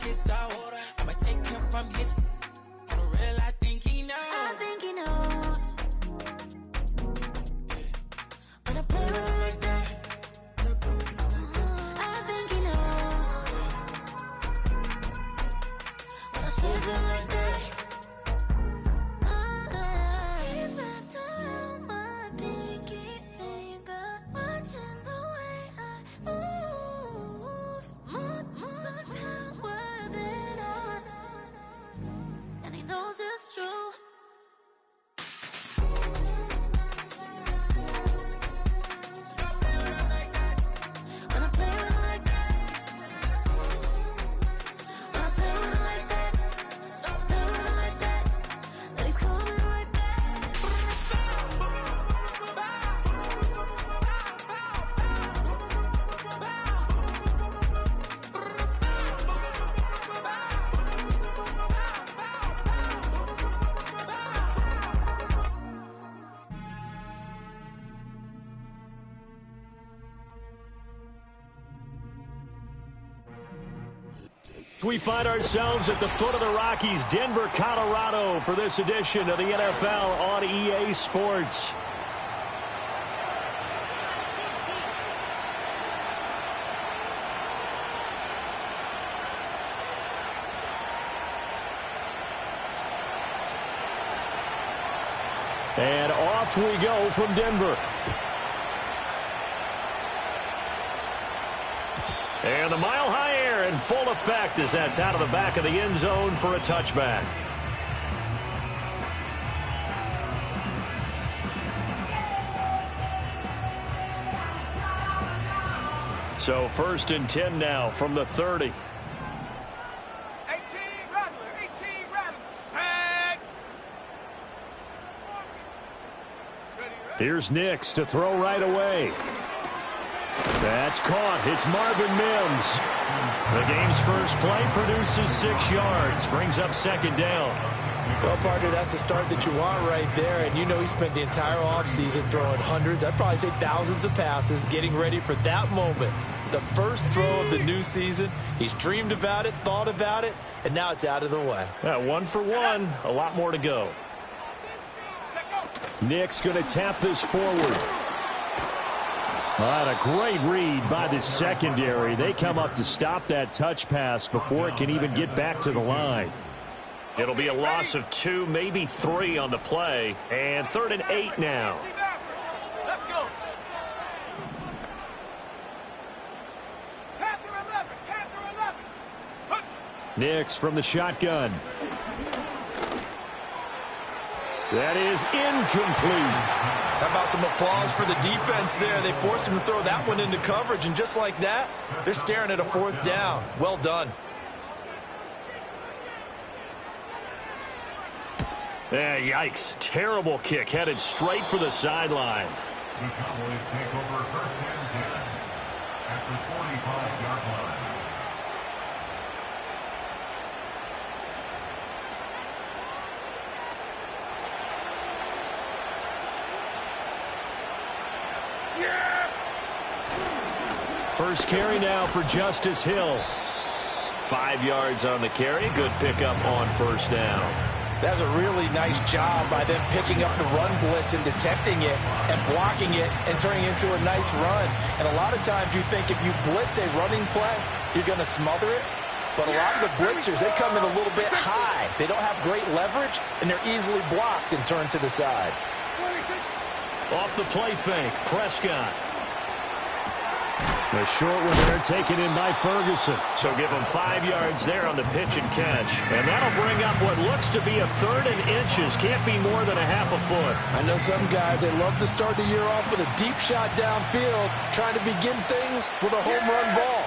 gets out. I'ma take him from his. For real, I think he knows. I think he knows. When I play with him like that. I think he knows. When I save him like that. He's wrapped around my pinky finger, watching the way I move. More power than on. And he knows it's true. When I play with him like that. When I play with him like that. Play with him like that. That he's coming right back. We find ourselves at the foot of the Rockies, Denver, Colorado, for this edition of the NFL on EA Sports. And off we go from Denver. And the mile-high air in full effect as that's out of the back of the end zone for a touchback. So 1st and 10 now from the 30. 18 Rattler, 18 Rattler. Tag. Here's Nix to throw right away. That's caught. It's Marvin Mims. The game's first play produces 6 yards. Brings up 2nd down. Well, partner, that's the start that you want right there. And you know he spent the entire offseason throwing hundreds, I'd probably say thousands of passes, getting ready for that moment. The first throw of the new season. He's dreamed about it, thought about it, and now it's out of the way. Yeah, 1 for 1. A lot more to go. Nick's going to tap this forward. A great read by the secondary. They come up to stop that touch pass before it can even get back to the line. It'll be a loss of 2, maybe 3 on the play. And 3rd and 8 now. Let's go. Panther 11. Nix from the shotgun. That is incomplete. How about some applause for the defense there? They forced him to throw that one into coverage, and just like that, they're staring at a 4th down. Well done. Yikes. Terrible kick headed straight for the sidelines. The Cowboys take over 1st and 10 at the 45-yard line. First carry now for Justice Hill. 5 yards on the carry. Good pickup on 1st down. That's a really nice job by them picking up the run blitz and detecting it and blocking it and turning it into a nice run. And a lot of times you think if you blitz a running play, you're going to smother it. But a lot of the blitzers, they come in a little bit high. They don't have great leverage, and they're easily blocked and turned to the side. Off the play fake, Prescott. The short one there taken in by Ferguson. So give him 5 yards there on the pitch and catch. And that'll bring up what looks to be a 3rd and inches. Can't be more than a half a foot. I know some guys, they love to start the year off with a deep shot downfield, trying to begin things with a home run ball.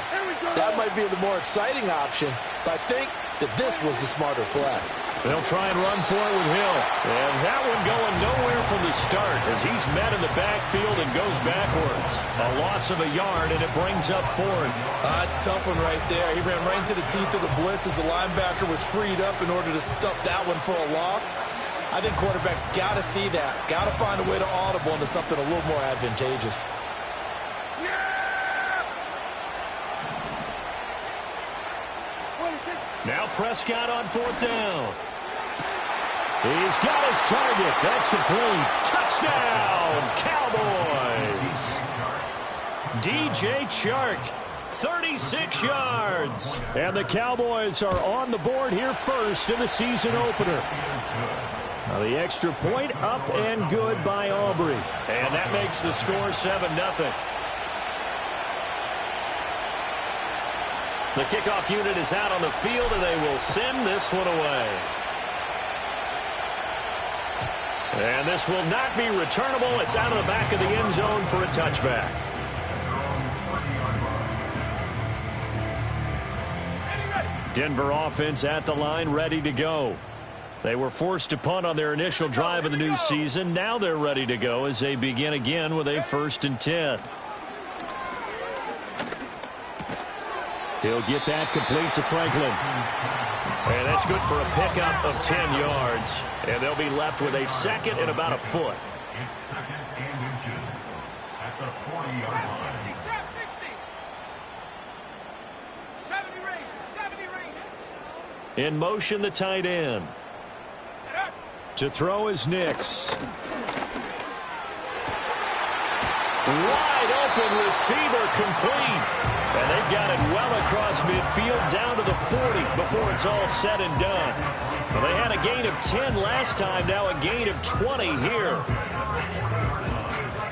That might be the more exciting option, but I think that this was the smarter play. They'll try and run for it with Hill. And that one going nowhere from the start as he's met in the backfield and goes backwards. A loss of a yard, and it brings up 4th. It's a tough one right there. He ran right into the teeth of the blitz as the linebacker was freed up in order to stuff that one for a loss. I think quarterbacks got to see that. Got to find a way to audible into something a little more advantageous. Now Prescott on 4th down. He's got his target. That's complete. Touchdown, Cowboys. DJ Chark, 36 yards. And the Cowboys are on the board here first in the season opener. Now the extra point up and good by Aubrey. And that makes the score 7-0. The kickoff unit is out on the field, and they will send this one away. And this will not be returnable. It's out of the back of the end zone for a touchback. Denver offense at the line, ready to go. They were forced to punt on their initial drive of the new season. Now they're ready to go as they begin again with a 1st and 10. He'll get that complete to Franklin. And that's good for a pickup of 10 yards. And they'll be left with a 2nd and about a foot. It's 2nd and inches at the 40-yard line. 70 range, 70 range. In motion, the tight end. To throw is Nix. Wide open receiver complete. And they've got it well across midfield down to the 40 before it's all said and done. Well, they had a gain of 10 last time, now a gain of 20 here.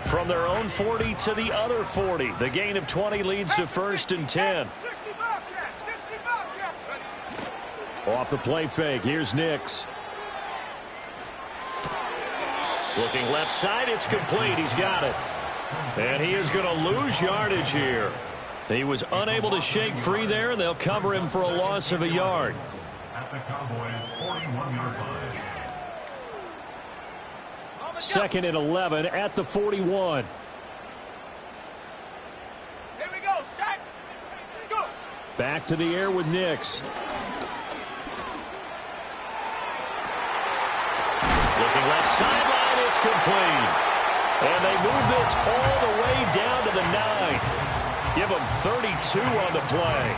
From their own 40 to the other 40. The gain of 20 leads to 1st and 10. 65, Jack. 65, Jack. Off the play fake, here's Nix. Looking left side, it's complete. He's got it. And he is going to lose yardage here. He was unable to shake free there, and they'll cover him for a loss of a yard. At the Cowboys' 41-yard line. 2nd and 11 at the 41. Here we go, sack. Go. Back to the air with Nix. Looking left sideline, it's complete. And they move this all the way down to the 9. Give them 32 on the play.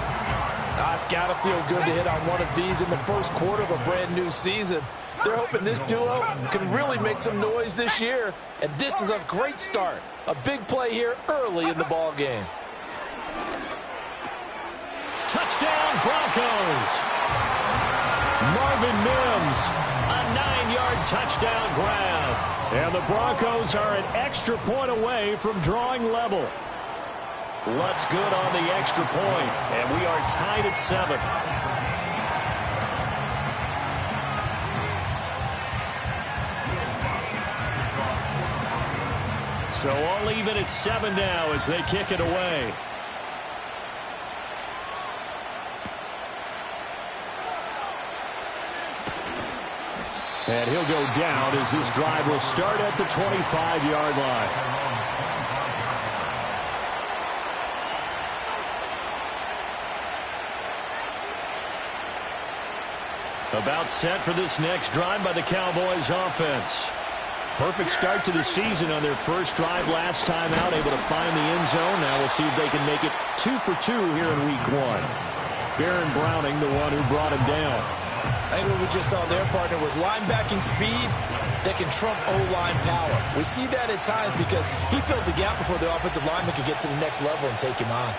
It's got to feel good to hit on one of these in the first quarter of a brand new season. They're hoping this duo can really make some noise this year. And this is a great start. A big play here early in the ball game. Touchdown, Broncos. Marvin Mims, a 9-yard touchdown grab. And the Broncos are an extra point away from drawing level. Lutz good on the extra point, and we are tied at 7. So all even at 7 now as they kick it away. And he'll go down as this drive will start at the 25-yard line. About set for this next drive by the Cowboys offense. Perfect start to the season on their first drive last time out, able to find the end zone. Now we'll see if they can make it 2 for 2 here in week 1. Baron Browning, the one who brought him down. I think what we just saw their partner was linebacking speed that can trump O-line power. We see that at times because he filled the gap before the offensive lineman could get to the next level and take him on.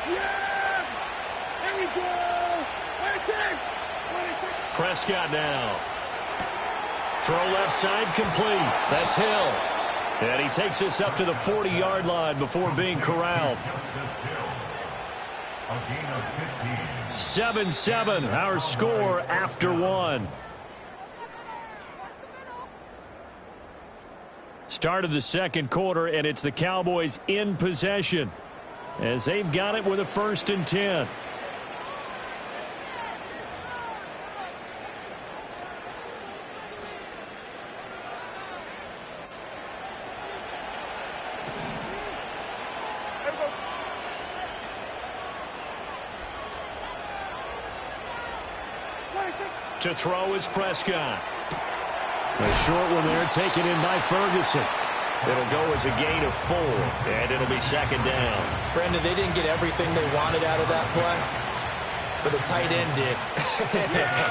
Yeah! There we go! 26! Prescott now. Throw left side complete. That's Hill. And he takes this up to the 40-yard line before being corralled. A gain of 15. 7-7, our score after 1. Start of the second quarter, and it's the Cowboys in possession as they've got it with a 1st and 10. To throw is Prescott. A short one there taken in by Ferguson. It'll go as a gain of 4, and it'll be 2nd down. Brandon, they didn't get everything they wanted out of that play. but the tight end did.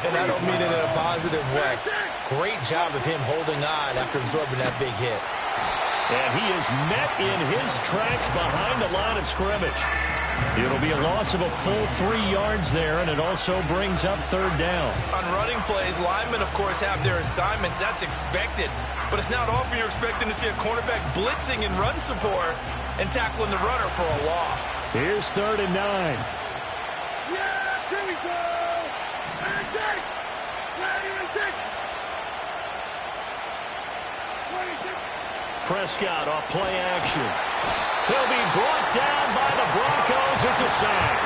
And I don't mean it in a positive way. Great job of him holding on after absorbing that big hit. And he is met in his tracks behind the line of scrimmage. It'll be a loss of a full 3 yards there, and it also brings up third down. On running plays, linemen, of course, have their assignments. That's expected. But it's not often you're expecting to see a cornerback blitzing in run support and tackling the runner for a loss. Here's 3rd and 9. Yeah, here we go. And take. Ready and take. 26. Prescott off play action. He'll be brought down by the Broncos. It's a sack.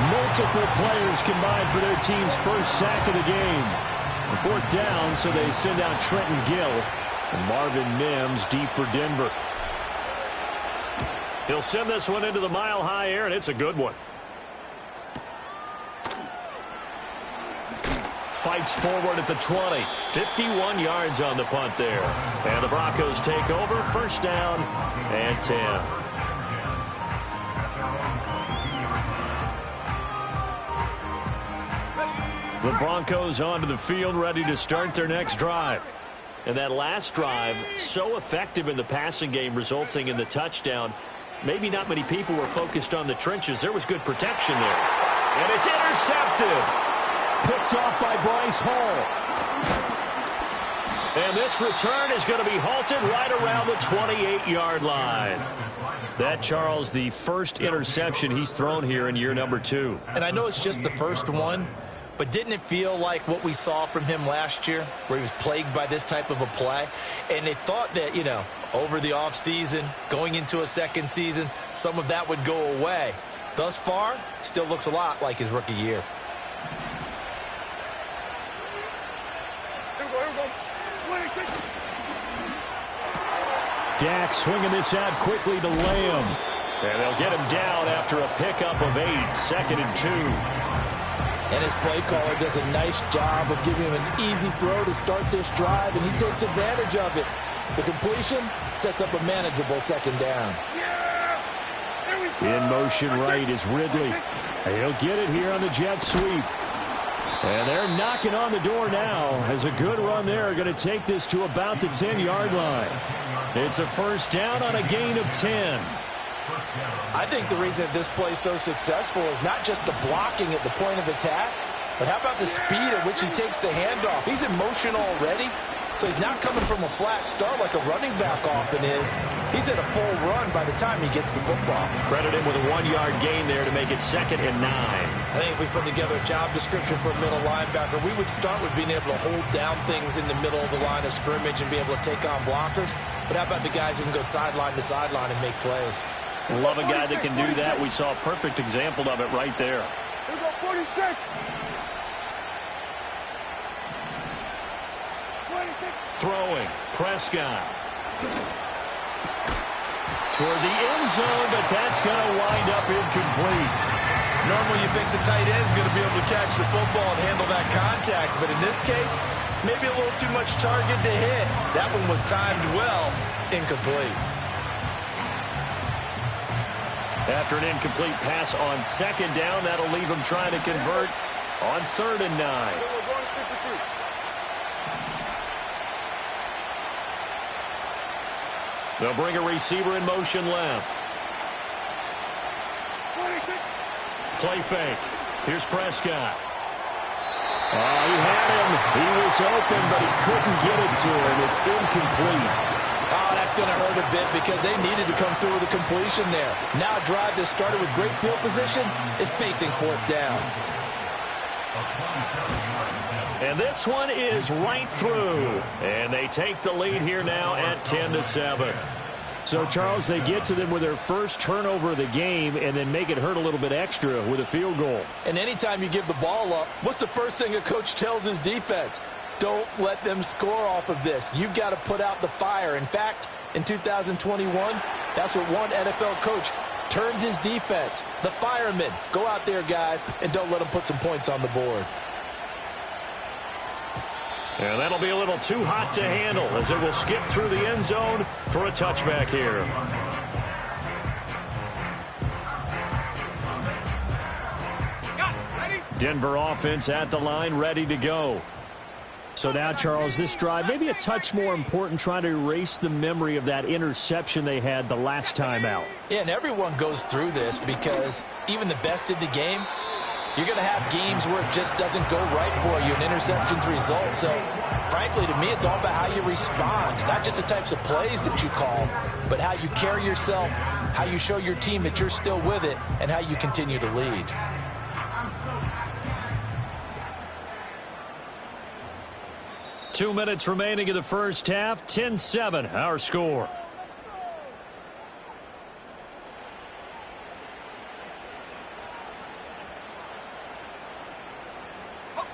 Multiple players combined for their team's first sack of the game. 4th down, so they send out Trenton Gill. And Marvin Mims deep for Denver. He'll send this one into the mile-high air, and it's a good one. Fights forward at the 20. 51 yards on the punt there. And the Broncos take over. 1st down and 10. The Broncos onto the field, ready to start their next drive. And that last drive, so effective in the passing game, resulting in the touchdown. Maybe not many people were focused on the trenches. There was good protection there. And it's intercepted. Picked off by Bryce Hall. And this return is going to be halted right around the 28-yard line. That, Charles, the first interception he's thrown here in year number 2. And I know it's just the first one, but didn't it feel like what we saw from him last year, where he was plagued by this type of a play? And they thought that, you know, over the offseason, going into a second season, some of that would go away. Thus far, still looks a lot like his rookie year. Dak swinging this out quickly to Lamb. And they'll get him down after a pickup of 8. 2nd and 2. And his play caller does a nice job of giving him an easy throw to start this drive, and he takes advantage of it. The completion sets up a manageable 2nd down. In motion right is Ridley. He'll get it here on the jet sweep. And they're knocking on the door now as a good run there. Going to take this to about the 10-yard line. It's a 1st down on a gain of 10. I think the reason that this play is so successful is not just the blocking at the point of attack, but how about the speed at which he takes the handoff? He's in motion already, so he's not coming from a flat start like a running back often is. He's at a full run by the time he gets the football. Credit him with a 1-yard gain there to make it 2nd and 9. I think if we put together a job description for a middle linebacker, we would start with being able to hold down things in the middle of the line of scrimmage and be able to take on blockers. But how about the guys who can go sideline to sideline and make plays? Love a guy that can do that. We saw a perfect example of it right there. Here we go, 46. 26. Throwing. Prescott. Toward the end zone, but that's going to wind up incomplete. Normally you think the tight end's going to be able to catch the football and handle that contact, but in this case, maybe a little too much target to hit. That one was timed well, incomplete. After an incomplete pass on 2nd down, that'll leave him trying to convert on 3rd and 9. They'll bring a receiver in motion left. Play fake. Here's Prescott. Oh, he had him. He was open, but he couldn't get it to him. It's incomplete. Oh, that's going to hurt a bit because they needed to come through with a completion there. Now a drive that started with great field position is facing 4th down. And this one is right through. And they take the lead here now at 10-7. So, Charles, they get to them with their first turnover of the game and then make it hurt a little bit extra with a field goal. And anytime you give the ball up, what's the first thing a coach tells his defense? Don't let them score off of this. You've got to put out the fire. In fact, in 2021, that's what one NFL coach termed his defense. The firemen. Go out there, guys, and don't let them put some points on the board. And that'll be a little too hot to handle as it will skip through the end zone for a touchback here. Got it. Ready? Denver offense at the line, ready to go. So now, Charles, this drive, maybe a touch more important, trying to erase the memory of that interception they had the last time out. Yeah, and everyone goes through this because even the best in the game, you're going to have games where it just doesn't go right for you, and interceptions result. So, frankly, to me, it's all about how you respond, not just the types of plays that you call, but how you carry yourself, how you show your team that you're still with it, and how you continue to lead. Two minutes remaining in the first half, 10-7, our score.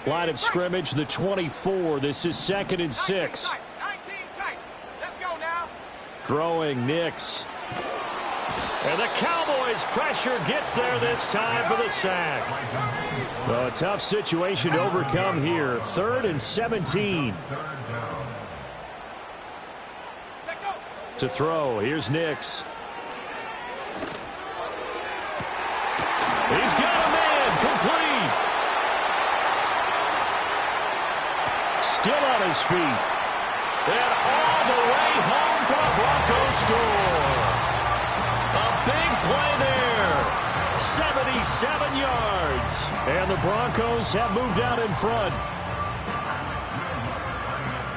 Line of scrimmage, the 24. This is 2nd and 6. 19 tight. Let's go now. Throwing Nix. And the Cowboys' pressure gets there this time for the sack. Well, a tough situation to overcome here. 3rd and 17. To throw, here's Nix. He's got a man, complete. Still on his feet. And all the way home for a Broncos score. A big play there. 77 yards. And the Broncos have moved out in front.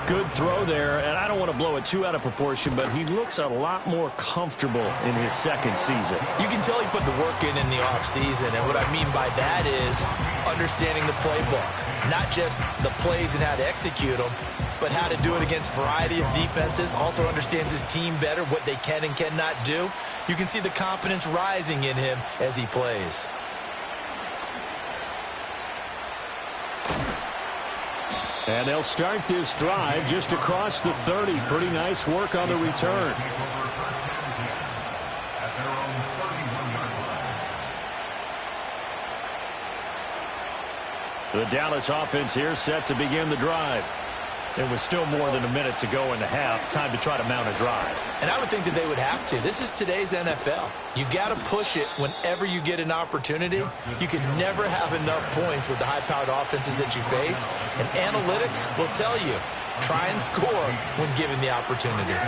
Good throw there, and I don't want to blow it too out of proportion, but he looks a lot more comfortable in his second season. You can tell he put the work in the offseason, and what I mean by that is understanding the playbook. Not just the plays and how to execute them, but how to do it against a variety of defenses. Also understands his team better, what they can and cannot do. You can see the confidence rising in him as he plays. And they'll start this drive just across the 30. Pretty nice work on the return. The Dallas offense here set to begin the drive. There was still more than a minute to go in the half. Time to try to mount a drive. And I would think that they would have to. This is today's NFL. You got to push it whenever you get an opportunity. You can never have enough points with the high-powered offenses that you face. And analytics will tell you, try and score when given the opportunity.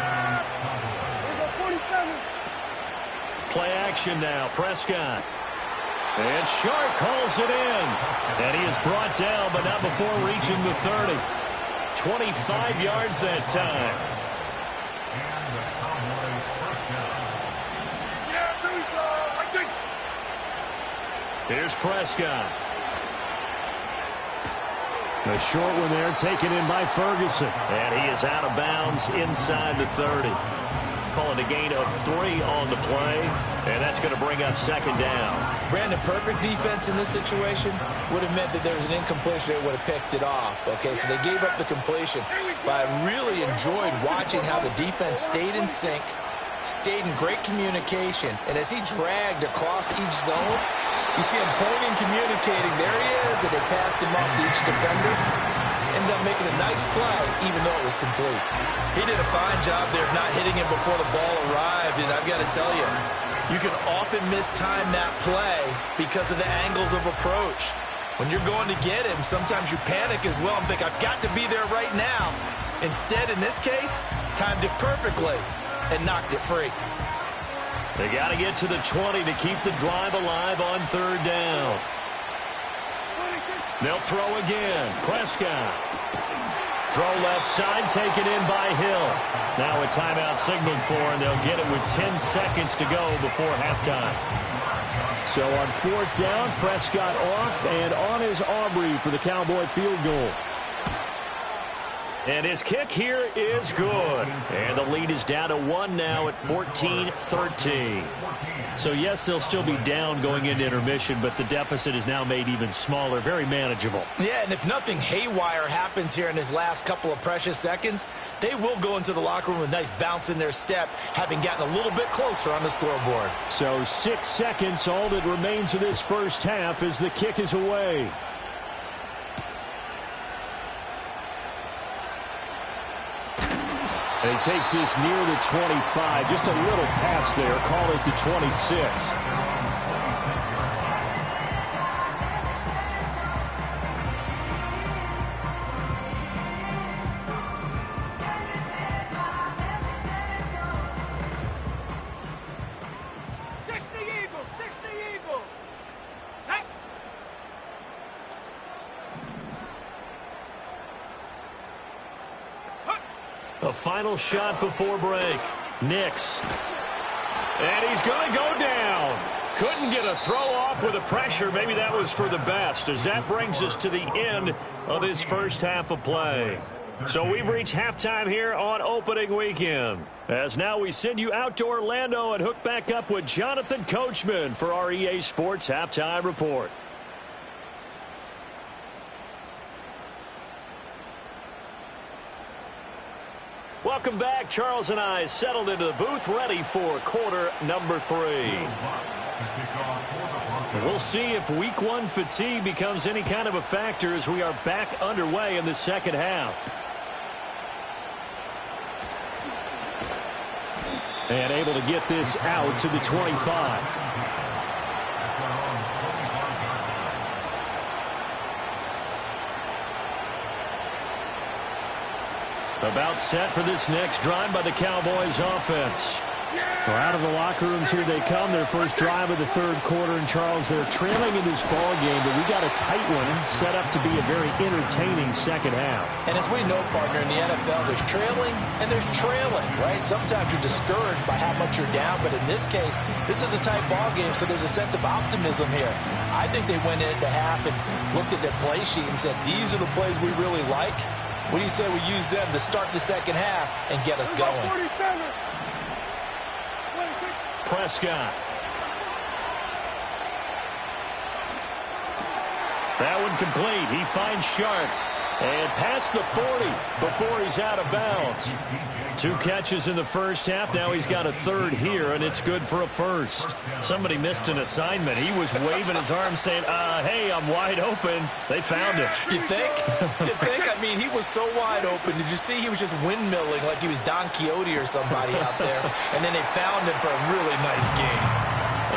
Play action now. Prescott. And Shark calls it in. And he is brought down, but not before reaching the 30. 25 yards that time. Here's Prescott. The short one there taken in by Ferguson. And he is out of bounds inside the 30. Calling a gain of 3 on the play. And that's going to bring up 2nd down. Brandon, perfect defense in this situation would have meant that there was an incompletion that would have picked it off. Okay, so they gave up the completion. But I really enjoyed watching how the defense stayed in sync, stayed in great communication. And as he dragged across each zone, you see him pointing, communicating. There he is, and they passed him up to each defender. Ended up making a nice play, even though it was complete. He did a fine job there of not hitting him before the ball arrived, and I've got to tell you, you can often mistime that play because of the angles of approach. When you're going to get him, sometimes you panic as well and think, I've got to be there right now. Instead, in this case, timed it perfectly and knocked it free. They got to get to the 20 to keep the drive alive on 3rd down. They'll throw again. Prescott. Throw left side, taken in by Hill. Now a timeout signaled for, and they'll get it with 10 seconds to go before halftime. So on 4th down, Prescott off, and on is Aubrey for the Cowboy field goal. And his kick here is good. And the lead is down to 1 now at 14-13. So, yes, they'll still be down going into intermission, but the deficit is now made even smaller, very manageable. Yeah, and if nothing haywire happens here in his last couple of precious seconds, they will go into the locker room with a nice bounce in their step, having gotten a little bit closer on the scoreboard. So 6 seconds, all that remains of this first half as the kick is away. And he takes this near the 25. Just a little pass there. Call it the 26. A final shot before break. Nix. And he's going to go down. Couldn't get a throw off with the pressure. Maybe that was for the best, as that brings us to the end of this first half of play. So we've reached halftime here on opening weekend. As now we send you out to Orlando and hook back up with Jonathan Coachman for our EA Sports Halftime Report. Welcome back. Charles and I settled into the booth, ready for quarter number 3. We'll see if week 1 fatigue becomes any kind of a factor as we are back underway in the second half. And able to get this out to the 25. About set for this next drive by the Cowboys offense. Well, out of the locker rooms here they come. Their first drive of the third quarter. And Charles, they're trailing in this ball game, but we got a tight one set up to be a very entertaining second half. And as we know, partner, in the NFL, there's trailing and there's trailing, right? Sometimes you're discouraged by how much you're down, but in this case, this is a tight ball game, so there's a sense of optimism here. I think they went into half and looked at their play sheet and said, these are the plays we really like. What do you say we use them to start the second half and get us going? Prescott. That one complete. He finds Sharp. And past the 40 before he's out of bounds. 2 catches in the first half. Now he's got a third here, and it's good for a first. Somebody missed an assignment. He was waving his arm saying, hey, I'm wide open. They found him. You think? You think? I mean, he was so wide open. Did you see he was just windmilling like he was Don Quixote or somebody out there? And then they found him for a really nice game.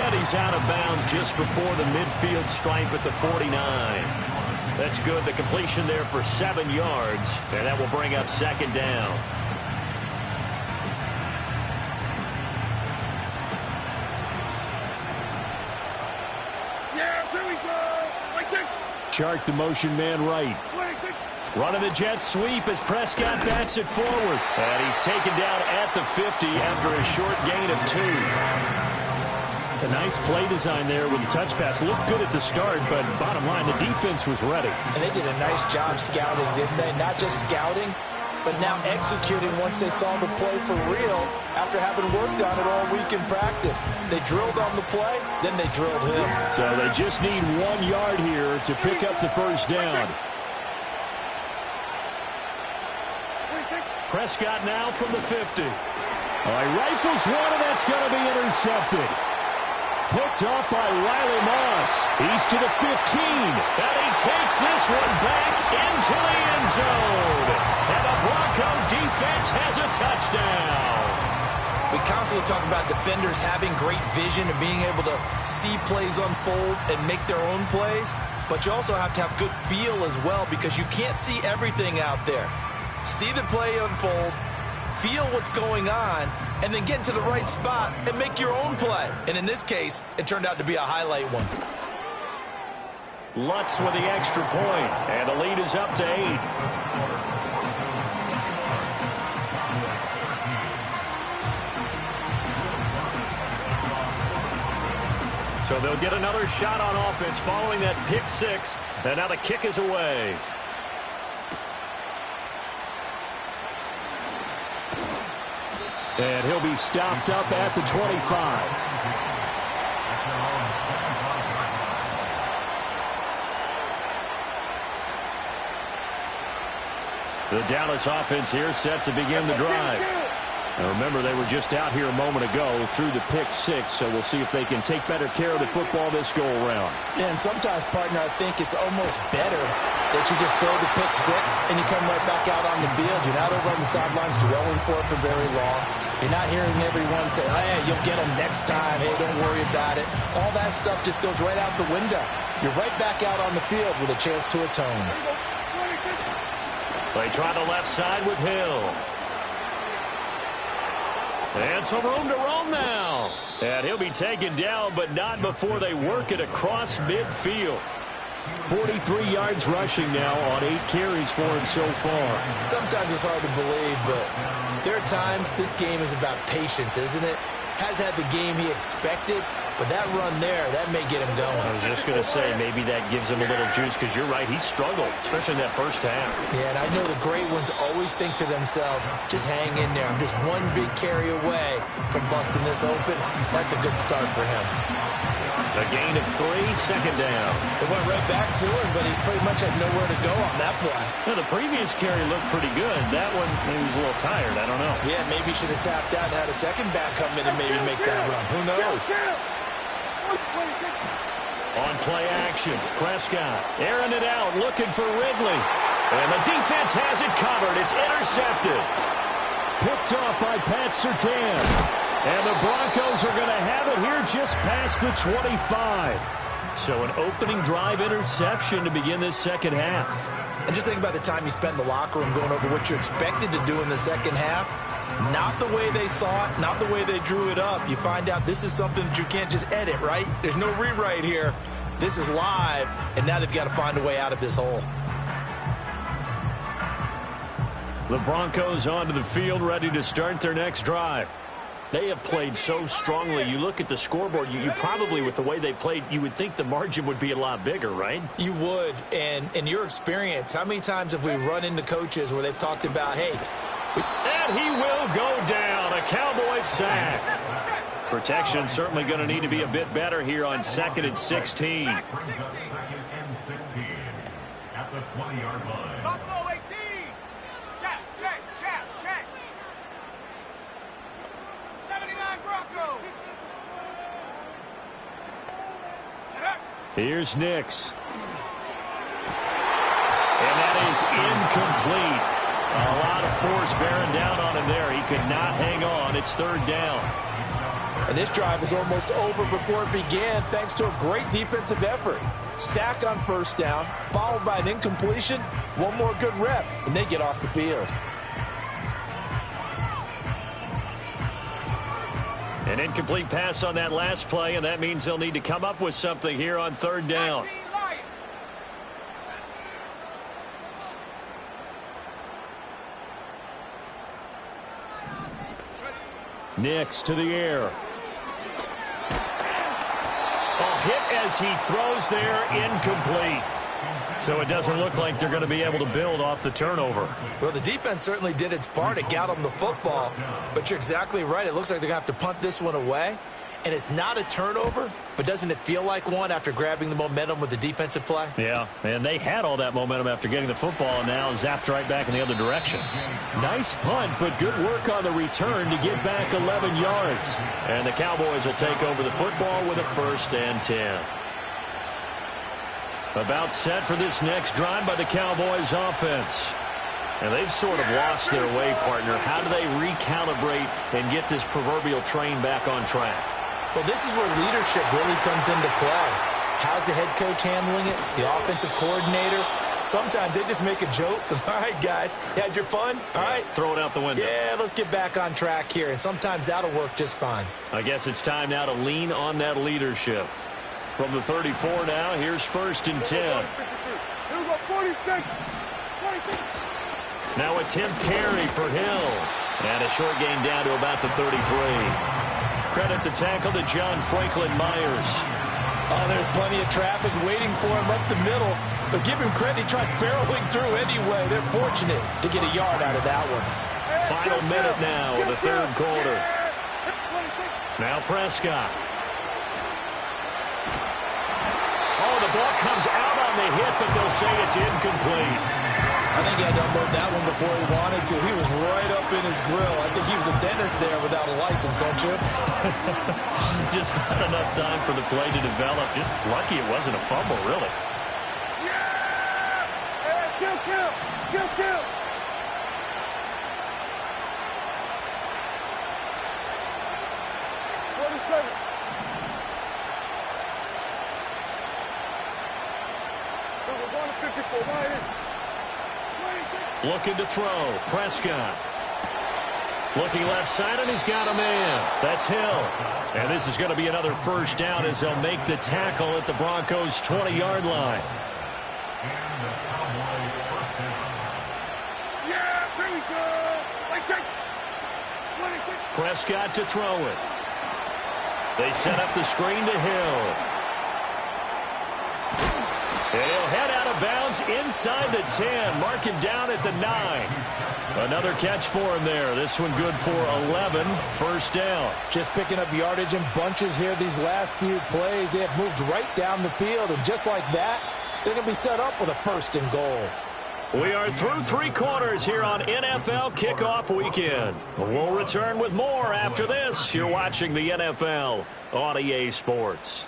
And he's out of bounds just before the midfield stripe at the 49. That's good. The completion there for 7 yards. And that will bring up second down. Yeah, here we go. Chark the motion man right. Running the jet sweep as Prescott bats it forward. And he's taken down at the 50 after a short gain of 2. A nice play design there with the touch pass. Looked good at the start, but bottom line, the defense was ready. And they did a nice job scouting, didn't they? Not just scouting, but now executing once they saw the play for real after having worked on it all week in practice. They drilled on the play, then they drilled him. So they just need 1 yard here to pick up the first down. Prescott now from the 50. All right, rifles one, and that's going to be intercepted. Picked up by Riley Moss. He's to the 15. And he takes this one back into the end zone. And the Bronco defense has a touchdown. We constantly talk about defenders having great vision and being able to see plays unfold and make their own plays. But you also have to have good feel as well, because you can't see everything out there. See the play unfold, feel what's going on, and then get to the right spot and make your own play. And in this case, it turned out to be a highlight one. Lutz with the extra point, and the lead is up to 8. So they'll get another shot on offense following that pick 6, and now the kick is away. And he'll be stopped up at the 25. The Dallas offense here set to begin the drive. Now remember, they were just out here a moment ago through the pick 6, so we'll see if they can take better care of the football this go-around. Yeah, and sometimes, partner, I think it's almost better that you just throw the pick 6 and you come right back out on the field. You're not over on the sidelines dwelling for it for very long. You're not hearing everyone say, hey, you'll get them next time. Hey, don't worry about it. All that stuff just goes right out the window. You're right back out on the field with a chance to atone. They try the left side with Hill. And some room to roam now. And he'll be taken down, but not before they work it across midfield. 43 yards rushing now on 8 carries for him so far. Sometimes it's hard to believe, but there are times this game is about patience, isn't it? Has had the game he expected, but that run there, that may get him going. I was just going to say, maybe that gives him a little juice, because you're right, he struggled, especially in that first half. Yeah, and I know the great ones always think to themselves, just hang in there. I'm just one big carry away from busting this open. That's a good start for him. A gain of 3, second down. It went right back to him, but he pretty much had nowhere to go on that play. Now, the previous carry looked pretty good. That one, maybe he was a little tired. I don't know. Yeah, maybe he should have tapped out and had a second back come in and maybe make that run. Who knows? On play action, Prescott airing it out, looking for Ridley. And the defense has it covered. It's intercepted. Picked off by Pat Surtain. And the Broncos are going to have it here just past the 25. So an opening drive interception to begin this second half. And just think about the time you spend in the locker room going over what you're expected to do in the second half. Not the way they saw it, not the way they drew it up. You find out this is something that you can't just edit, right? There's no rewrite here. This is live, and now they've got to find a way out of this hole. The Broncos onto the field, ready to start their next drive. They have played so strongly. You look at the scoreboard, you probably, with the way they played, you would think the margin would be a lot bigger, right? You would. And in your experience, how many times have we run into coaches where they've talked about, hey, and he will go down. A Cowboys sack. Protection certainly going to need to be a bit better here on 2nd and 16. 2nd and 16 at the 20-yard line. Buffalo 18. Check. 79 Broncos. Here's Nix. And that is incomplete. A lot of force bearing down on him there. He could not hang on. It's 3rd down. And this drive is almost over before it began thanks to a great defensive effort. Sack on 1st down, followed by an incompletion. One more good rep, and they get off the field. An incomplete pass on that last play, and that means they'll need to come up with something here on 3rd down. Nix to the air. Hit as he throws there, incomplete. So it doesn't look like they're going to be able to build off the turnover. Well, the defense certainly did its part. It got them the football. But you're exactly right. It looks like they're going to have to punt this one away. And it's not a turnover, but doesn't it feel like one after grabbing the momentum with the defensive play? Yeah, and they had all that momentum after getting the football, and now zapped right back in the other direction. Nice punt, but good work on the return to get back 11 yards. And the Cowboys will take over the football with a 1st and 10. About set for this next drive by the Cowboys offense. And they've sort of lost their way, partner. How do they recalibrate and get this proverbial train back on track? Well, this is where leadership really comes into play. How's the head coach handling it? The offensive coordinator? Sometimes they just make a joke. All right, guys, you had your fun? All right. Throw it out the window. Yeah, let's get back on track here. And sometimes that'll work just fine. I guess it's time now to lean on that leadership. From the 34 now, here's 1st and 10. Here we go, 46. Now a 10th carry for Hill. And a short gain down to about the 33. Credit the tackle to John Franklin Myers. Oh, there's plenty of traffic waiting for him up the middle. But give him credit, he tried barreling through anyway. They're fortunate to get a yard out of that one. Final minute now in the 3rd quarter. Now Prescott. Oh, the ball comes out on the hit, but they'll say it's incomplete. I think he had to unload that one before he wanted to. He was right up in his grill. I think he was a dentist there without a license, don't you? Just not enough time for the play to develop. Just lucky it wasn't a fumble, really. Yeah! Hey, kill! 47. So we're going to 54. Right in. Looking to throw. Prescott. Looking left side, and he's got a man. That's Hill. And this is going to be another first down as they'll make the tackle at the Broncos' 20-yard line. And the Cowboys first down. Yeah, here we go. Like, check. 26. Prescott to throw it. They set up the screen to Hill. And he'll head out of bounds inside the 10. Mark him down at the 9. Another catch for him there. This one good for 11. First down. Just picking up yardage in bunches here these last few plays. They have moved right down the field, and just like that, they're going to be set up with a first and goal. We are through 3 quarters here on NFL Kickoff Weekend. We'll return with more after this. You're watching the NFL on EA Sports.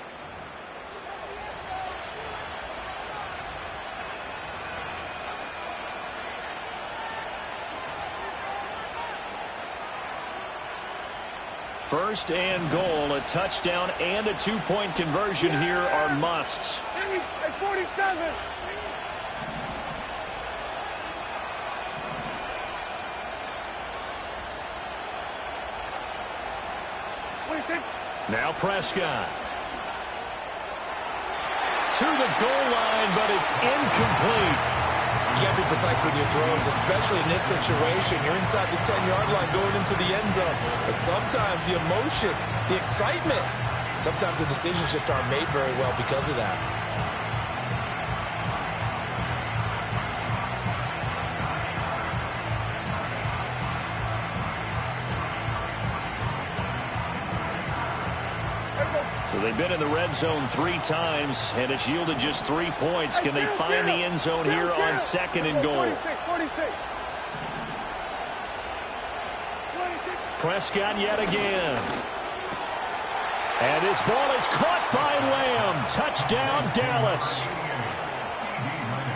First and goal, a touchdown and a 2-point conversion here are musts. At 47. Now Prescott. To the goal line, but it's incomplete. You got to be precise with your throws, especially in this situation. You're inside the 10-yard line going into the end zone. But sometimes the emotion, the excitement, sometimes the decisions just aren't made very well because of that. So they've been in the red zone 3 times, and it's yielded just 3 points. Can they find the end zone here on second and goal? 46. Prescott yet again. And his ball is caught by Lamb. Touchdown, Dallas.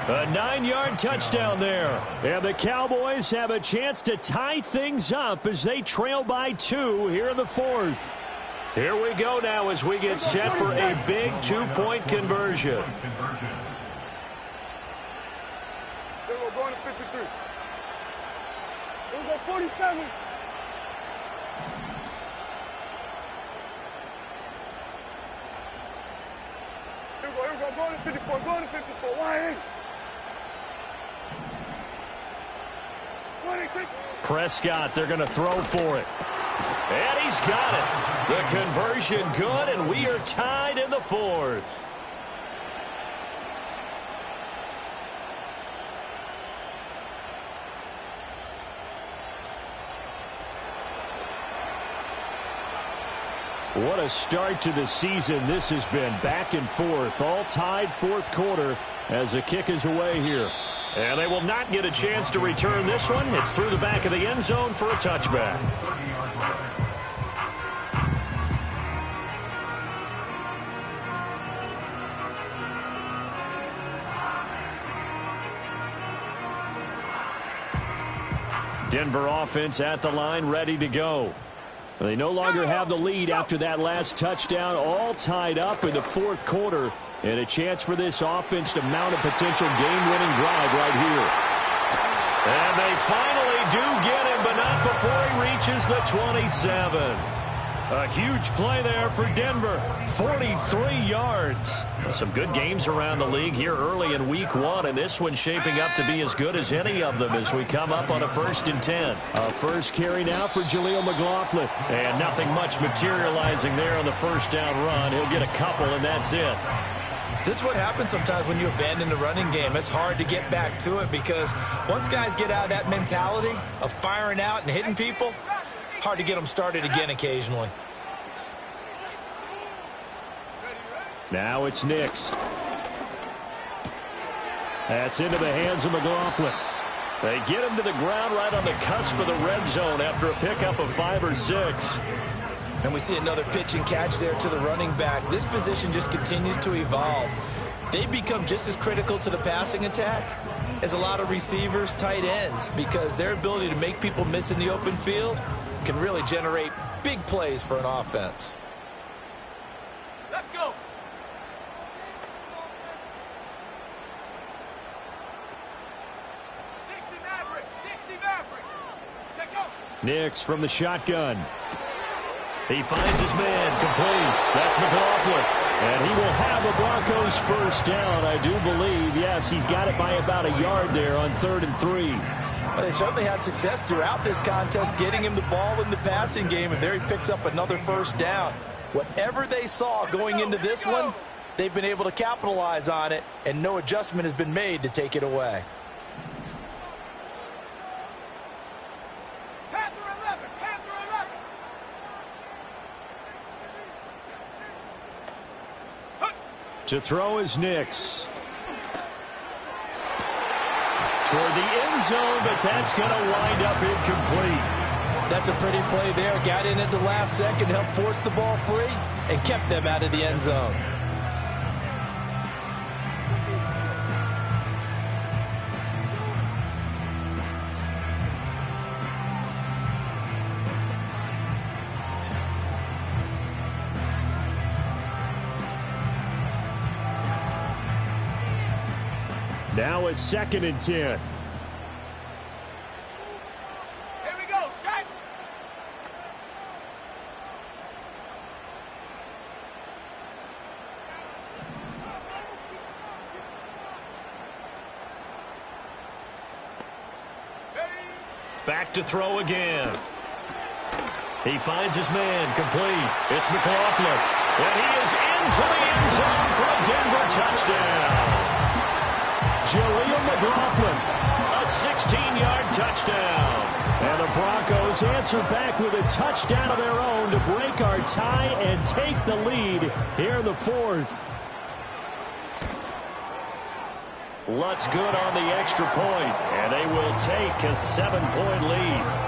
A 9-yard touchdown there. And the Cowboys have a chance to tie things up as they trail by 2 here in the 4th. Here we go now as we get set for a big 2-point conversion. Here we're going to 53. Here we go, 47. Here we go, going to 54, going to 54. Why? 26. Prescott, they're going to throw for it. And he's got it. The conversion good, and we are tied in the 4th. What a start to the season this has been. Back and forth, all tied 4th quarter as the kick is away here. And they will not get a chance to return this one. It's through the back of the end zone for a touchback. Denver offense at the line, ready to go. They no longer have the lead after that last touchdown, all tied up in the 4th quarter, and a chance for this offense to mount a potential game-winning drive right here. And they finally do get him, but not before he reaches the 27. A huge play there for Denver, 43 yards. Some good games around the league here early in week 1, and this one's shaping up to be as good as any of them as we come up on a 1st and 10. A first carry now for Jaleel McLaughlin, and nothing much materializing there on the first down run. He'll get a couple, and that's it. This is what happens sometimes when you abandon the running game. It's hard to get back to it because once guys get out of that mentality of firing out and hitting people, hard to get them started again occasionally. Now it's Nix. That's into the hands of McLaughlin. They get him to the ground right on the cusp of the red zone after a pickup of 5 or 6. And we see another pitch and catch there to the running back. This position just continues to evolve. They become just as critical to the passing attack as a lot of receivers, tight ends, because their ability to make people miss in the open field can really generate big plays for an offense. Let's go. Nix from the shotgun. He finds his man, complete. That's McLaughlin. And he will have the Broncos first down, I do believe. Yes, he's got it by about a yard there on 3rd and 3. Well, they certainly had success throughout this contest getting him the ball in the passing game, and there he picks up another first down. Whatever they saw going into this one, they've been able to capitalize on it, and no adjustment has been made to take it away. To throw is Nix. Toward the end zone, but that's going to wind up incomplete. That's a pretty play there. Got in at the last second, helped force the ball free, and kept them out of the end zone. Now a 2nd and 10. Here we go, shot. Back to throw again. He finds his man, complete. It's McLaughlin. And he is into the end zone for a Denver touchdown. Jaleel McLaughlin, a 16-yard touchdown. And the Broncos answer back with a touchdown of their own to break our tie and take the lead here in the 4th. Lutz good on the extra point, and they will take a 7-point lead.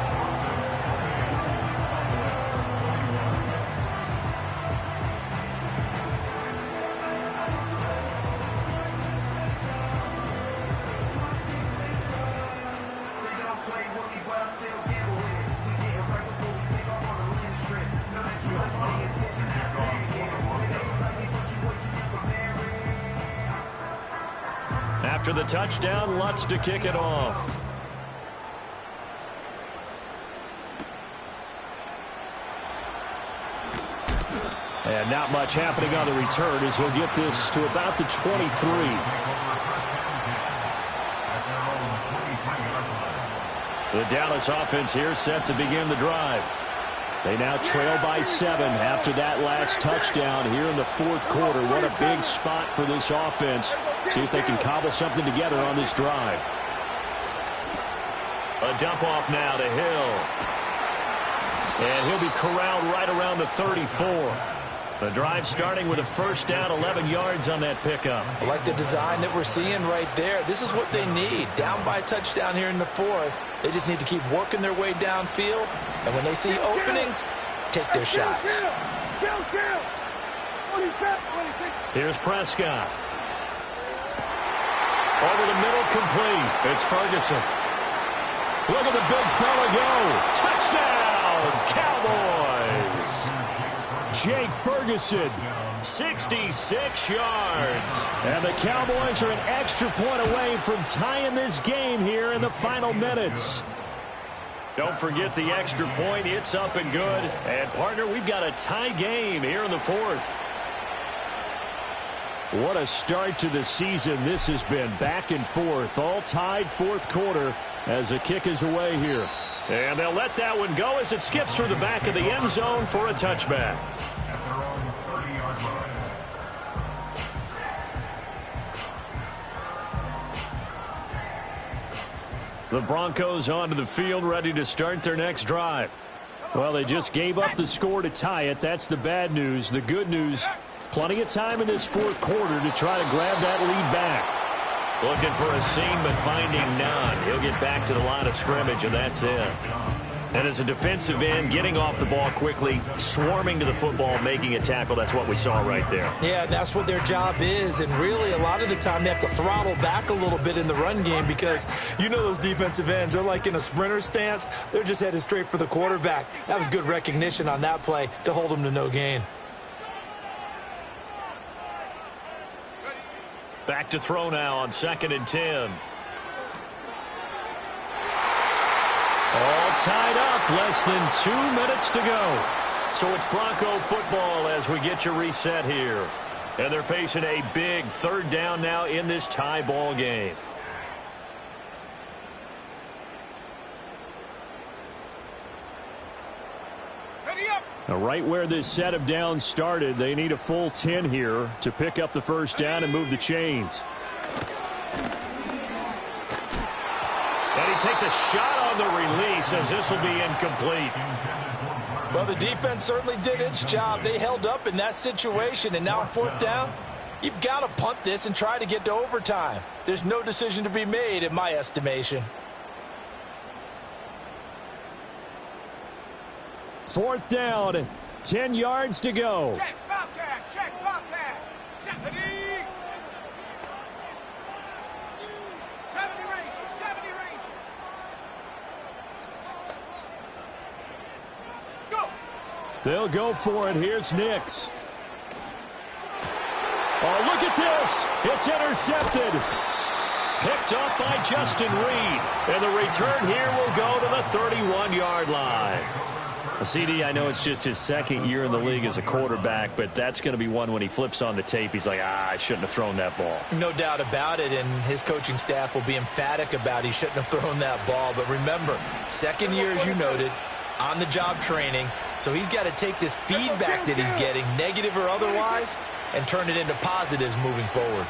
After the touchdown, Lutz to kick it off. And not much happening on the return as he'll get this to about the 23. The Dallas offense here set to begin the drive. They now trail by 7 after that last touchdown here in the 4th quarter. What a big spot for this offense. See if they can cobble something together on this drive. A dump off now to Hill. And he'll be corralled right around the 34. The drive starting with a first down, 11 yards on that pickup. I like the design that we're seeing right there. This is what they need. Down by a touchdown here in the 4th. They just need to keep working their way downfield. And when they see openings, take their shots. Here's Prescott. Over the middle, complete. It's Ferguson. Look at the big fella go. Touchdown, Cowboys. Jake Ferguson, 66 yards. And the Cowboys are an extra point away from tying this game here in the final minutes. Don't forget the extra point. It's up and good. And, partner, we've got a tie game here in the 4th. What a start to the season this has been. Back and forth, all tied 4th quarter as the kick is away here. And they'll let that one go as it skips through the back of the end zone for a touchback. The Broncos onto the field, ready to start their next drive. Well, they just gave up the score to tie it. That's the bad news. The good news, plenty of time in this 4th quarter to try to grab that lead back. Looking for a seam, but finding none. He'll get back to the line of scrimmage, and that's it. And as a defensive end, getting off the ball quickly, swarming to the football, making a tackle, that's what we saw right there. Yeah, that's what their job is. And really, a lot of the time, they have to throttle back a little bit in the run game because you know those defensive ends, they're like in a sprinter stance. They're just headed straight for the quarterback. That was good recognition on that play to hold them to no gain. Back to throw now on 2nd and 10. Oh, all tied up. Less than 2 minutes to go. So it's Bronco football as we get you reset here. And they're facing a big third down now in this tie ball game. Now, right where this set of downs started, they need a full 10 here to pick up the first down and move the chains. And he takes a shot on the release as this will be incomplete. Well, the defense certainly did its job. They held up in that situation, and now on fourth down, you've got to punt this and try to get to overtime. There's no decision to be made in my estimation. Fourth down, 10 yards to go. Check, Bobcat, check, Bobcat. 70. 70 Rangers, 70 Rangers. Go. They'll go for it. Here's Nix. Oh, look at this. It's intercepted. Picked up by Justin Reed. And the return here will go to the 31-yard line. CD, I know it's just his second year in the league as a quarterback, but that's going to be one when he flips on the tape. He's like, I shouldn't have thrown that ball. No doubt about it, and his coaching staff will be emphatic about he shouldn't have thrown that ball. But remember, second year, as you noted, on-the-job training, so he's got to take this feedback that he's getting, negative or otherwise, and turn it into positives moving forward.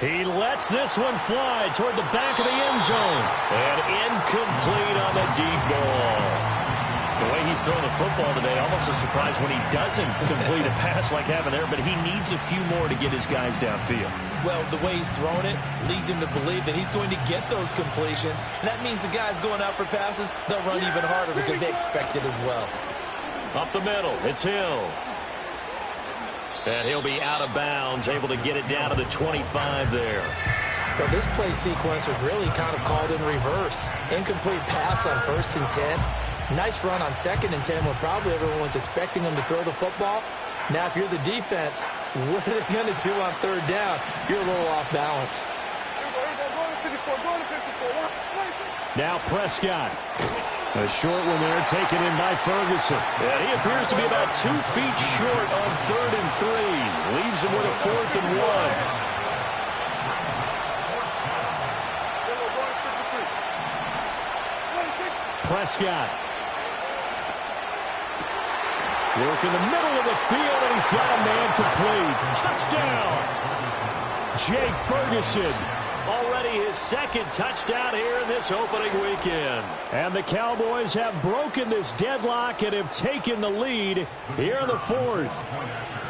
He lets this one fly toward the back of the end zone. And incomplete on the deep ball. The way he's throwing the football today, almost a surprise when he doesn't complete a pass like having there, but he needs a few more to get his guys downfield. Well, the way he's thrown it leads him to believe that he's going to get those completions. And that means the guys going out for passes, they'll run even harder because they expect it as well. Up the middle, it's Hill. And he'll be out of bounds, able to get it down to the 25 there. Well, this play sequence was really kind of called in reverse. Incomplete pass on 1st and 10. Nice run on 2nd and 10 when probably everyone was expecting him to throw the football. Now, if you're the defense, what are they going to do on 3rd down? You're a little off balance. Now Prescott. A short one there taken in by Ferguson. And he appears to be about 2 feet short on 3rd and 3. Leaves him with a 4th and 1. Prescott. Work in the middle of the field, and he's got a man complete. Touchdown. Jake Ferguson. Already his 2nd touchdown here in this opening weekend. And the Cowboys have broken this deadlock and have taken the lead here in the 4th.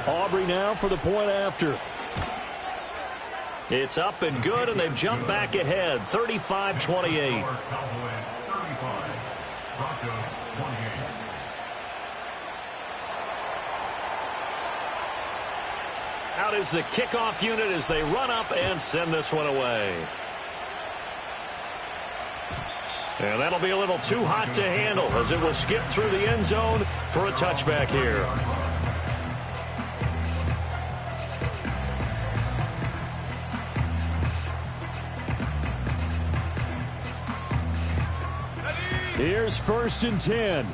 Aubrey now for the point after. It's up and good, and they've jumped back ahead, 35-28. Out is the kickoff unit as they run up and send this one away. And that'll be a little too hot to handle as it will skip through the end zone for a touchback here. Here's 1st and 10.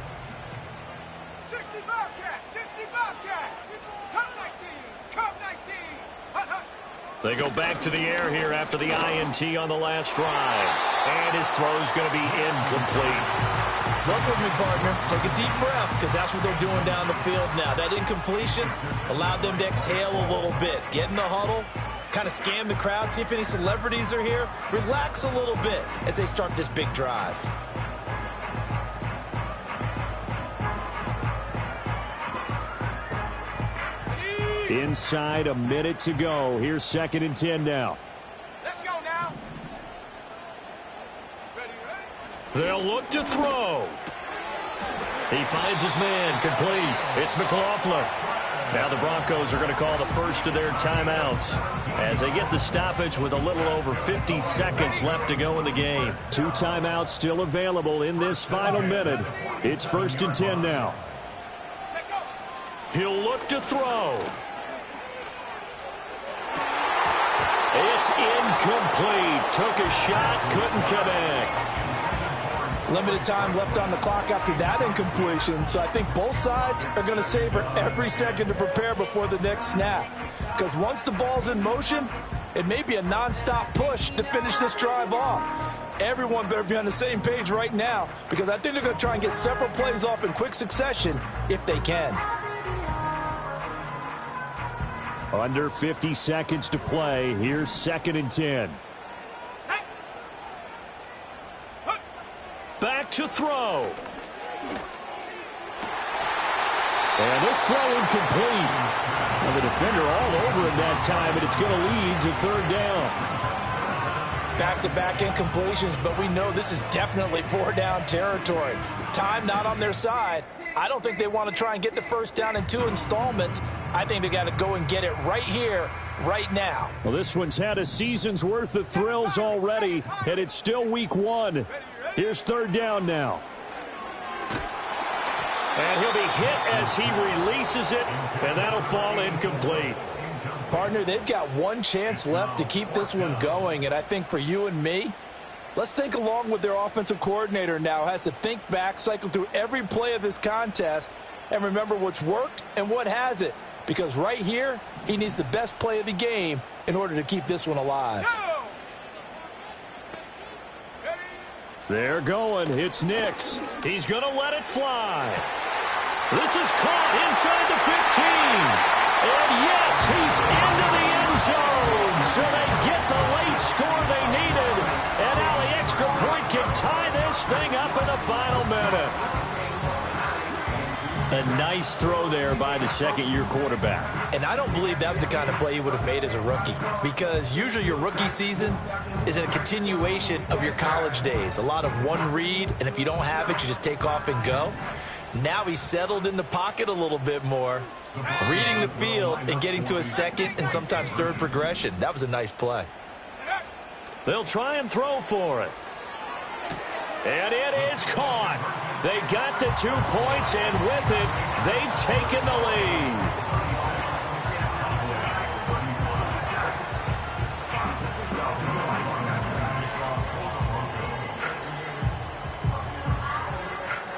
60 Bobcat, 60 Bobcat. Come 19, come 19. Hut, hut. They go back to the air here after the INT on the last drive. And his throw's going to be incomplete. Look with me, partner. Take a deep breath because that's what they're doing down the field now. That incompletion allowed them to exhale a little bit. Get in the huddle, kind of scan the crowd, see if any celebrities are here. Relax a little bit as they start this big drive. Inside a minute to go. Here's 2nd and 10 now. Let's go now. Ready, ready? They'll look to throw. He finds his man complete. It's McLaughlin. Now the Broncos are going to call the first of their timeouts as they get the stoppage with a little over 50 seconds left to go in the game. 2 timeouts still available in this final minute. It's 1st and 10 now. He'll look to throw. It's incomplete. Took a shot, couldn't connect. Limited time left on the clock after that incompletion, so I think both sides are going to savor every second to prepare before the next snap. Because once the ball's in motion, it may be a nonstop push to finish this drive off. Everyone better be on the same page right now, because I think they're going to try and get several plays off in quick succession if they can. Under 50 seconds to play. Here's 2nd and 10. Back to throw. And this throw incomplete. And the defender all over him that time, and it's going to lead to 3rd down. Back-to-back incompletions, but we know this is definitely 4-down territory. Time not on their side. I don't think they want to try and get the first down in 2 installments. I think they got to go and get it right here, right now. Well, this one's had a season's worth of thrills already, and it's still week 1. Here's 3rd down now. And he'll be hit as he releases it, and that'll fall incomplete. Partner, they've got one chance left to keep this one going, and I think for you and me, let's think along with their offensive coordinator now. Has to think back, cycle through every play of this contest, and remember what's worked and what hasn't. Because right here, he needs the best play of the game in order to keep this one alive. They're going. It's Nix. He's going to let it fly. This is caught inside the 15. And yes, he's into the end zone. So they get the late score they needed. And now the extra point can tie this thing up in the final minute. A nice throw there by the second-year quarterback. And I don't believe that was the kind of play he would have made as a rookie, because usually your rookie season is a continuation of your college days. A lot of one read, and if you don't have it, you just take off and go. Now he's settled in the pocket a little bit more, reading the field and getting to a second and sometimes third progression. That was a nice play. They'll try and throw for it. And it is caught. They got the 2 points, and with it, they've taken the lead.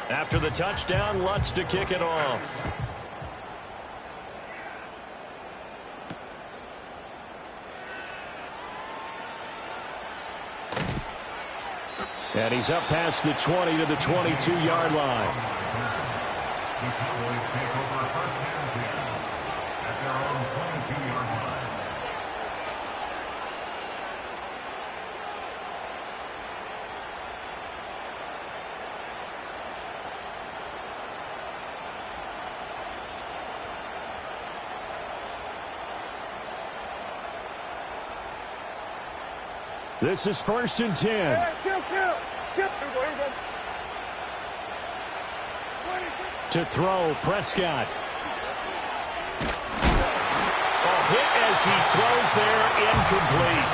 After the touchdown, Lutz to kick it off. And he's up past the 20 to the 22-yard line. The Cowboys take over 1st and 10 at their own 22-yard line. This is 1st and 10. To throw, Prescott. A hit as he throws there, incomplete.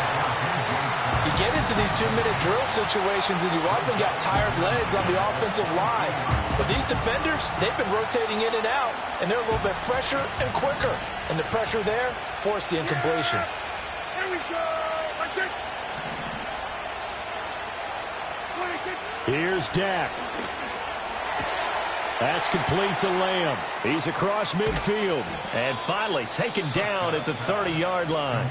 You get into these 2-minute drill situations and you often got tired legs on the offensive line. But these defenders, they've been rotating in and out, and they're a little bit fresher and quicker. And the pressure there forced the incompletion. Here we go. Here's Dak. That's complete to Lamb. He's across midfield. And finally taken down at the 30-yard line.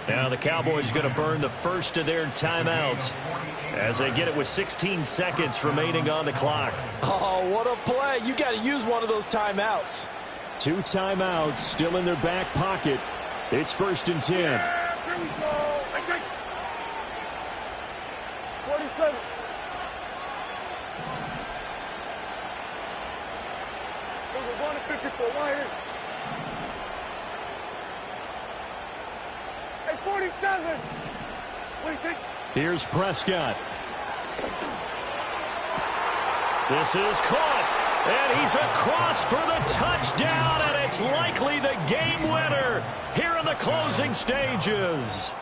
Now the Cowboys going to burn the first of their timeouts as they get it with 16 seconds remaining on the clock. Oh, what a play. You got to use one of those timeouts. 2 timeouts still in their back pocket. It's 1st and 10. Yeah, here we go. I take 47. We're going to 54. Why here? Hey, 47. What do you think? Here's Prescott. This is caught, and he's across for the touchdown, and it's likely the game winner here in the closing stages.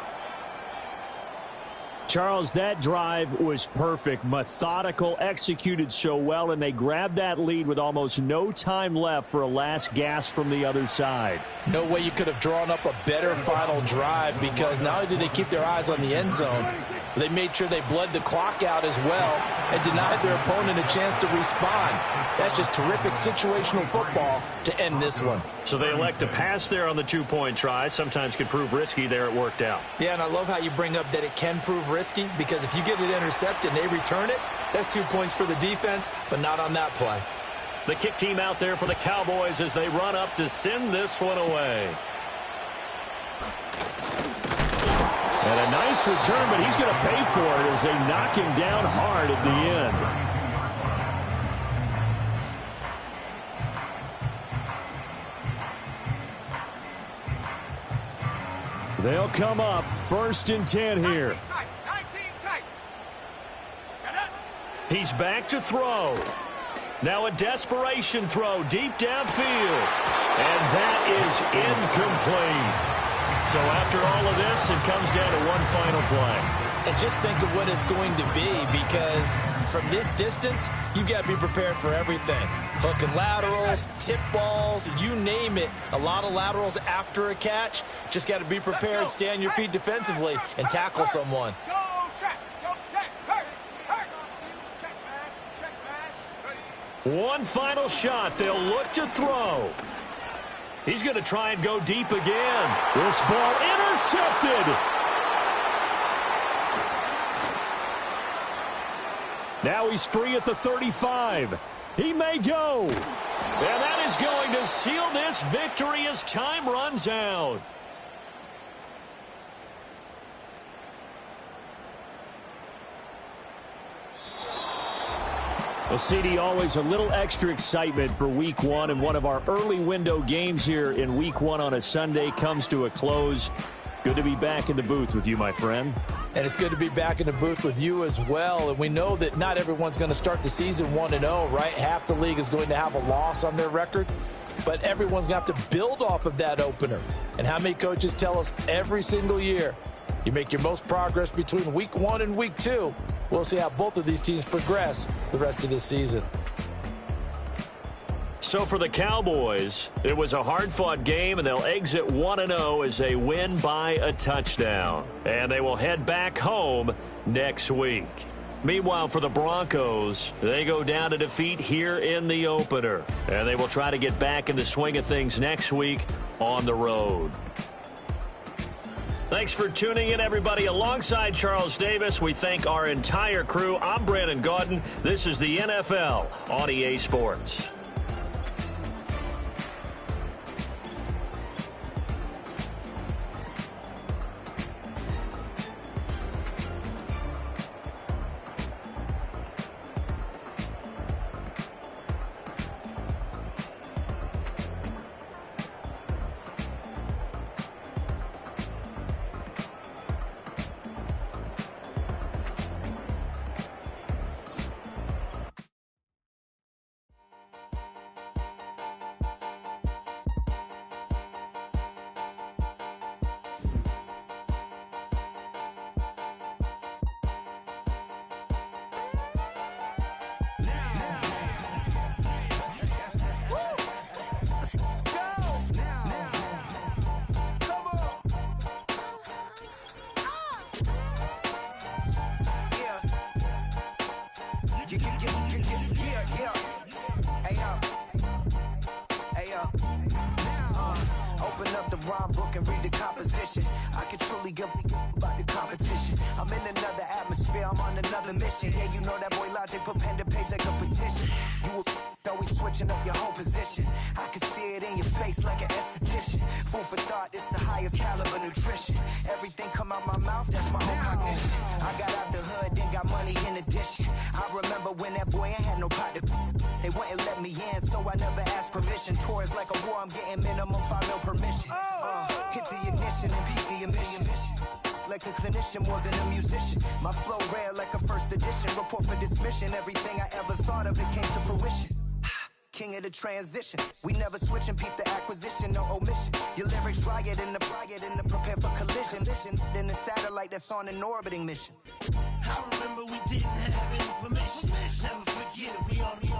Charles, that drive was perfect, methodical, executed so well, and they grabbed that lead with almost no time left for a last gasp from the other side. No way you could have drawn up a better final drive, because not only did they keep their eyes on the end zone, They made sure they bled the clock out as well and denied their opponent a chance to respond. That's just terrific situational football to end this one. So they elect to pass there on the two-point try. Sometimes could prove risky. There it worked out. Yeah, and I love how you bring up that it can prove risky, because if you get it intercepted and they return it, that's 2 points for the defense, but not on that play. The kick team out there for the Cowboys as they run up to send this one away. And a nice return, but he's going to pay for it as they knock him down hard at the end. They'll come up 1st and 10 here. He's back to throw. Now a desperation throw deep downfield. And that is incomplete. So after all of this, it comes down to one final play. And just think of what it's going to be, because from this distance, you've got to be prepared for everything. Hook and laterals, tip balls, you name it. A lot of laterals after a catch. Just got to be prepared, stay on your feet defensively, and tackle someone. One final shot. They'll look to throw. He's going to try and go deep again. This ball intercepted. Now he's free at the 35. He may go. And that is going to seal this victory as time runs out. Well, CD, always a little extra excitement for Week 1, and one of our early window games here in Week 1 on a Sunday comes to a close. Good to be back in the booth with you, my friend. And it's good to be back in the booth with you as well. And we know that not everyone's going to start the season 1-0, right? Half the league is going to have a loss on their record. But everyone's going to have to build off of that opener. And how many coaches tell us every single year, you make your most progress between Week 1 and Week 2. We'll see how both of these teams progress the rest of this season. So for the Cowboys, it was a hard-fought game, and they'll exit 1-0 as they win by a touchdown. And they will head back home next week. Meanwhile, for the Broncos, they go down to defeat here in the opener. And they will try to get back in the swing of things next week on the road. Thanks for tuning in, everybody. Alongside Charles Davis, we thank our entire crew. I'm Brandon Gaudin. This is the NFL on EA Sports. More than a musician. My flow rare like a first edition. Report for dismission. Everything I ever thought of, it came to fruition. King of the transition. We never switch and peep the acquisition, no omission. Your lyrics dry it in the prepare for collision. Then the satellite that's on an orbiting mission. I remember we didn't have any permission. Never forget, we on the